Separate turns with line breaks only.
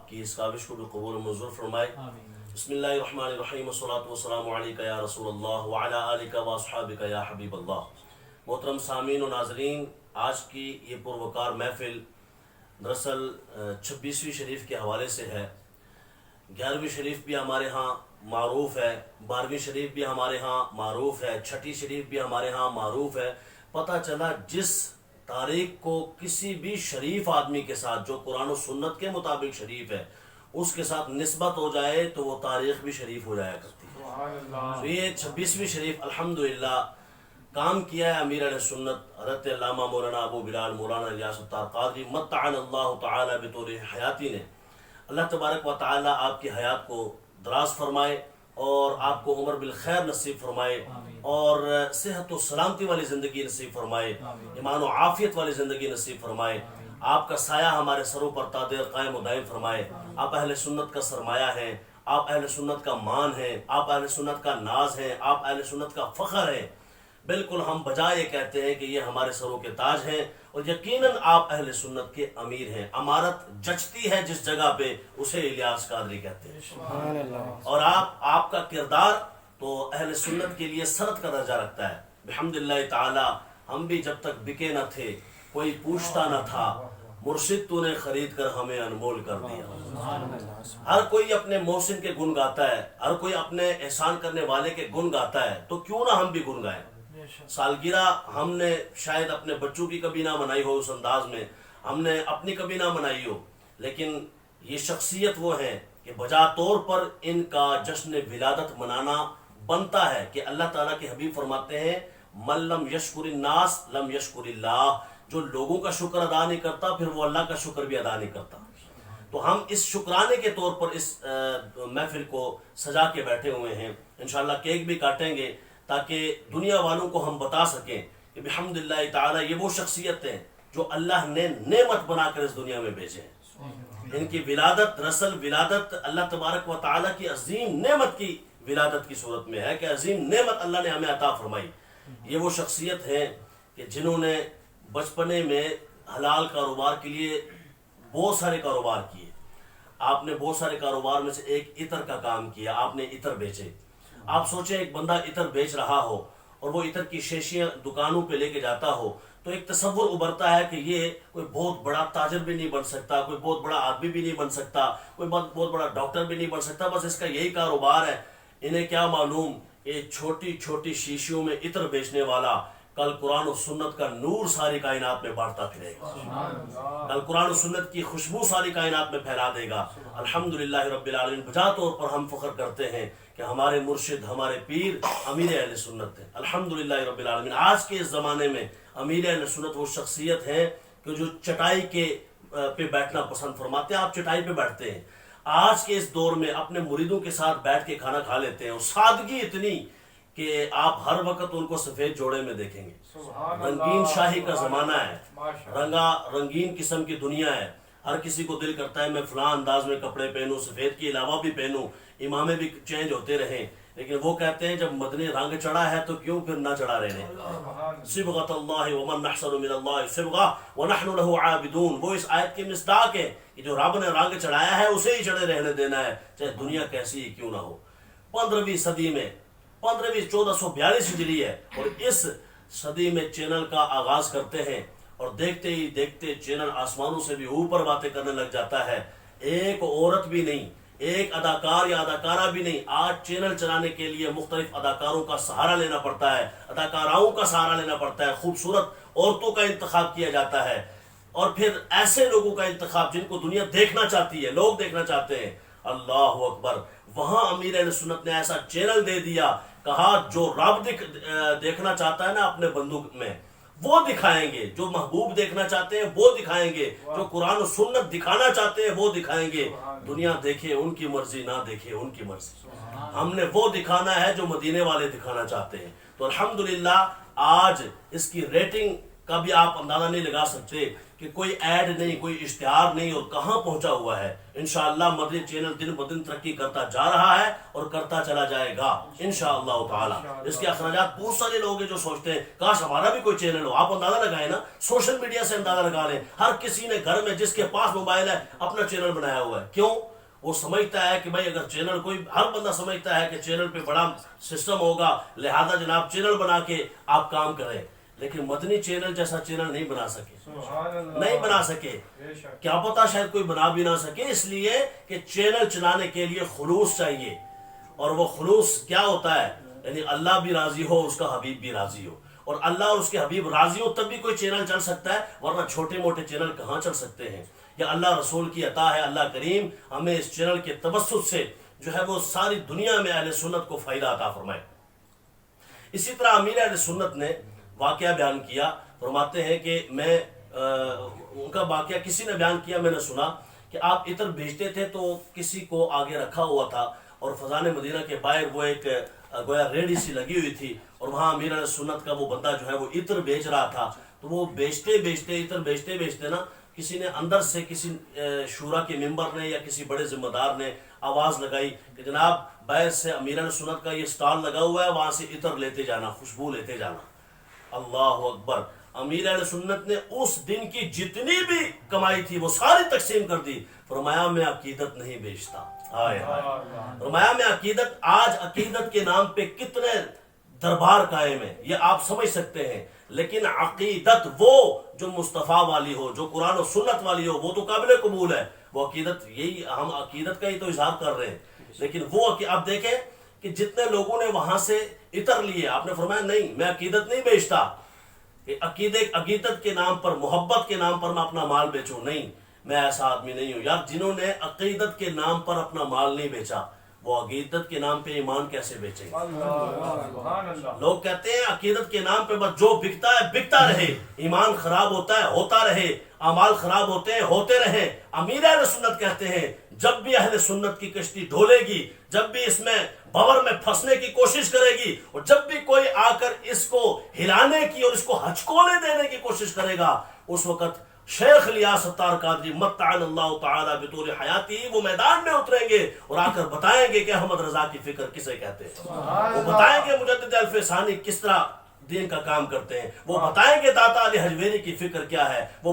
آپ کی اس کاوش کو بھی قبول و منظور فرمائے. بسم اللہ الرحمن الرحیم والصلاۃ والسلام علیک یا رسول اللہ وعلی آلک واصحابک یا حبیب اللہ. محترم سامعین و ناظرین، آج کی یہ پروقار محفل دراصل 26ویں شریف کے حوالے سے ہے. 11ویں شریف بھی ہمارے ہاں معروف ہے، 12ویں شریف بھی ہمارے ہاں معروف ہے، 6ٹھی شریف بھی ہمارے ہاں معروف ہے. پتہ چلا جس تاریخ کو کسی بھی شریف آدمی کے ساتھ جو قرآن و سنت کے مطابق شریف ہے اس کے ساتھ نسبت ہو جائے تو وہ تاریخ بھی شریف ہو جایا کرتی ہے. تو یہ 26ویں شریف الحمدللہ کام کیا ہے امیر اہل سنت حضرت علامہ مولانا ابو بلال مولانا الیاس الطاہر قادری متعن اللہ تعالی بطول حیاتی نے. اللہ تبارک و تعالی آپ کی حیات کو دراز فرمائے اور آپ کو عمر بالخیر نصیب فرمائے اور صحت و سلامتی والی زندگی نصیب فرمائے، ایمان و عافیت والی زندگی نصیب فرمائے. آپ کا سایہ ہمارے سروں پر تا دیر قائم و دائم فرمائے. آپ اہل سنت کا سرمایہ ہیں، آپ اہل سنت کا مان ہیں، آپ اہل سنت کا ناز ہیں، آپ اہل سنت کا فخر ہیں. بالکل ہم بجائے یہ کہتے ہیں کہ یہ ہمارے سروں کے تاج ہیں اور یقیناً آپ اہل سنت کے امیر ہیں. امارت جچتی ہے جس جگہ پہ اسے الیاس قادری کہتے ہیں. اور آپ کا کردار تو اہل سنت کے لیے سند کا درجہ رکھتا ہے. بحمدللہ تعالی ہم بھی جب تک بکے نہ تھے کوئی پوچھتا نہ تھا، مرشد تو نے خرید کر ہمیں انمول کر دیا. ہر کوئی اپنے محسن کے گن گاتا ہے، ہر کوئی اپنے احسان کرنے والے کے گن گاتا ہے، تو کیوں نہ ہم بھی گن گائیں. سالگرہ ہم نے شاید اپنے بچوں کی کبھی نہ منائی ہو اس انداز میں، ہم نے اپنی کبھی نہ منائی ہو، لیکن یہ شخصیت وہ ہے کہ بجا طور پر ان کا جشن ولادت منانا بنتا ہے کہ اللہ تعالیٰ کے حبیب فرماتے ہیں من لم یشکر الناس لم یشکر اللہ. جو لوگوں کا شکر ادا نہیں کرتا پھر وہ اللہ کا شکر بھی ادا نہیں کرتا. تو ہم اس شکرانے کے طور پر اس محفل کو سجا کے بیٹھے ہوئے ہیں. انشاءاللہ کیک بھی کاٹیں گے تاکہ دنیا والوں کو ہم بتا سکیں کہ بحمدللہ تعالی یہ وہ شخصیت ہیں جو اللہ نے نعمت بنا کر اس دنیا میں بھیجے ہیں. ان کی ولادت دراصل ولادت اللہ تبارک و تعالی کی عظیم نعمت کی ولادت کی صورت میں ہے کہ عظیم نعمت اللہ نے ہمیں عطا فرمائی. یہ وہ شخصیت ہیں کہ جنہوں نے بچپنے میں حلال کاروبار کے لیے بہت سارے کاروبار کیے. آپ نے بہت سارے کاروبار میں سے ایک عطر کا کام کیا، آپ نے عطر بیچے. آپ سوچیں ایک بندہ عطر بیچ رہا ہو اور وہ عطر کی شیشیاں دکانوں پہ لے کے جاتا ہو تو ایک تصور ابھرتا ہے کہ یہ کوئی بہت بڑا تاجر بھی نہیں بن سکتا، کوئی بہت بڑا آدمی بھی نہیں بن سکتا، کوئی بہت بڑا ڈاکٹر بھی نہیں بن سکتا، بس اس کا یہی کاروبار ہے. انہیں کیا معلوم یہ چھوٹی چھوٹی شیشیوں میں عطر بیچنے والا کل قرآن و سنت کا نور ساری کائنات میں بانٹتا پھرے گا، کل قرآن و سنت کی خوشبو ساری کائنات میں پھیلا دے گا. الحمدللہ رب العالمین. بجا طور پر ہم فخر کرتے ہیں کہ ہمارے مرشد ہمارے پیر امیر اہل سنت ہیں. الحمدللہ رب العالمین. آج کے اس زمانے میں امیر اہل سنت وہ شخصیت ہے کہ جو چٹائی کے پہ بیٹھنا پسند فرماتے ہیں. آپ چٹائی پہ بیٹھتے ہیں. آج کے اس دور میں اپنے مریدوں کے ساتھ بیٹھ کے کھانا کھا لیتے ہیں اور سادگی اتنی کہ آپ ہر وقت ان کو سفید جوڑے میں دیکھیں گے. رنگین شاہی کا زمانہ ہے، رنگین قسم کی دنیا ہے. ہر کسی کو دل کرتا ہے میں فلاں انداز میں کپڑے پہنوں، سفید کے علاوہ بھی پہنوں، امامے بھی چینج ہوتے رہیں. لیکن وہ کہتے ہیں جب مدنی رنگ چڑھا ہے تو کیوں پھر نہ چڑھا رہنے. صبغۃ اللہ ومن احسن من اللہ صبغہ ونحن له عابدون. وہ اس آیت کی مصداق ہے کہ جو رب نے رنگ چڑھایا ہے اسے ہی چڑھے رہنے دینا ہے چاہے دنیا کیسی ہی کیوں نہ ہو. 15ویں صدی میں 1442 ہجری ہے اور اس صدی میں چینل کا آغاز کرتے ہیں اور دیکھتے ہی دیکھتے چینل آسمانوں سے بھی اوپر باتیں کرنے لگ جاتا ہے. ایک عورت بھی نہیں، ایک اداکار یا اداکارہ بھی نہیں. آج چینل چلانے کے لیے مختلف اداکاروں کا سہارا لینا پڑتا ہے، اداکاراؤں کا سہارا لینا پڑتا ہے. خوبصورت عورتوں کا انتخاب کیا جاتا ہے اور پھر ایسے لوگوں کا انتخاب جن کو دنیا دیکھنا چاہتی ہے، لوگ دیکھنا چاہتے ہیں. اللہ اکبر. وہاں امیر اہل سنت نے ایسا چینل دے دیا، کہا جو رب دیکھنا چاہتا ہے نا اپنے بندوں میں وہ دکھائیں گے، جو محبوب دیکھنا چاہتے ہیں وہ دکھائیں گے، جو قرآن و سنت دکھانا چاہتے ہیں وہ دکھائیں گے. دنیا دیکھے ان کی مرضی، نہ دیکھے ان کی مرضی. ہم نے وہ دکھانا ہے جو مدینے والے دکھانا چاہتے ہیں. تو الحمدللہ آج اس کی ریٹنگ کا بھی آپ اندازہ نہیں لگا سکتے کہ کوئی ایڈ نہیں، کوئی اشتہار نہیں، اور کہاں پہنچا ہوا ہے۔ انشاءاللہ مدنی چینل دن بدن ترقی کرتا جا رہا ہے اور کرتا چلا جائے گا انشاءاللہ تعالی۔ اس کے اخراجات بہت سارے لوگ ہیں جو سوچتے ہیں کاش ہمارا بھی کوئی چینل ہو۔ آپ اندازہ لگائیں نا، سوشل میڈیا سے اندازہ لگا لیں، ہر کسی نے گھر میں جس کے پاس موبائل ہے اپنا چینل بنایا ہوا ہے۔ کیوں؟ وہ سمجھتا ہے کہ بھائی اگر چینل، کوئی ہر بندہ سمجھتا ہے کہ چینل پہ بڑا سسٹم ہوگا، لہذا جناب چینل بنا کے آپ کام کریں، لیکن مدنی چینل جیسا چینل نہیں بنا سکے، نہیں بنا سکے، کیا پتا شاید کوئی بنا بھی نہ سکے، اس لیے کہ چینل چلانے کے لیے خلوص چاہیے، اور وہ خلوص کیا ہوتا ہے؟ یعنی اللہ بھی راضی ہو، اس کا حبیب بھی راضی ہو، اور اللہ اور اس کے حبیب راضی ہو تب بھی کوئی چینل چل سکتا ہے، ورنہ چھوٹے موٹے چینل کہاں چل سکتے ہیں۔ یہ اللہ رسول کی عطا ہے، اللہ کریم ہمیں اس چینل کے توسط سے جو ہے وہ ساری دنیا میں اہل سنت کو فائدہ عطا فرمائے۔ اسی طرح امیر اہل سنت نے واقعہ بیان کیا، فرماتے ہیں کہ میں ان کا واقعہ کسی نے بیان کیا، میں نے سنا کہ آپ عطر بھیجتے تھے تو کسی کو آگے رکھا ہوا تھا، اور فضان مدینہ کے باہر وہ ایک گویا ریڑھی سی لگی ہوئی تھی، اور وہاں امیر علیہ سنت کا وہ بندہ جو ہے وہ عطر بیچ رہا تھا۔ تو وہ عطر بیچتے بیچتے نا، کسی نے اندر سے، کسی شورا کے ممبر نے یا کسی بڑے ذمہ دار نے آواز لگائی کہ جناب باہر سے امیر علیہ سنت کا یہ سٹال لگا ہوا ہے، وہاں سے عطر لیتے جانا، خوشبو لیتے جانا۔ اللہ اکبر! امیر اہل سنت نے اس دن کی جتنی بھی کمائی تھی وہ ساری تقسیم کر دی، فرمایا میں عقیدت نہیں بیچتا۔ فرمایا میں عقیدت، آج عقیدت کے نام پہ کتنے دربار قائم ہیں یہ آپ سمجھ سکتے ہیں، لیکن عقیدت وہ جو مصطفیٰ والی ہو، جو قرآن و سنت والی ہو، وہ تو قابل قبول ہے، وہ عقیدت، یہی ہم عقیدت کا ہی تو اظہار کر رہے ہیں، لیکن وہ اب دیکھیں کہ جتنے لوگوں نے وہاں سے عطر لیے، آپ نے فرمایا نہیں میں عقیدت نہیں بیچتا، کہ عقیدت کے نام پر، محبت کے نام پر میں اپنا مال بیچوں، نہیں، میں ایسا آدمی نہیں ہوں۔ یار جنہوں نے عقیدت کے نام پر اپنا مال نہیں بیچا، وہ عقیدت کے نام پہ ایمان کیسے بیچیں گے؟ لوگ کہتے ہیں عقیدت کے نام پہ بس جو بکتا ہے بکتا رہے، ایمان خراب ہوتا ہے ہوتا رہے، اعمال خراب ہوتے ہیں ہوتے رہے۔ امیر اہل سنت کہتے ہیں جب بھی اہل سنت کی کشتی ڈھولے گی، جب بھی اس میں بور میں پھنسنے کی کوشش کرے گی، اور جب بھی کوئی آ کر اس کو ہلانے کی اور اس کو ہچکولے دینے کی کوشش کرے گا، اس وقت شیخ الیاس ستار قادری متعن اللہ تعالی بطول حیاتی وہ میدان میں اتریں گے اور آ کر بتائیں گے کہ احمد رضا کی فکر کسے کہتے ہیں، وہ بتائیں گے مجدد الف ثانی کس طرح دین کا کام کرتے ہیں، وہ بتائیں گے داتا علی حجویری کی فکر کیا ہے، وہ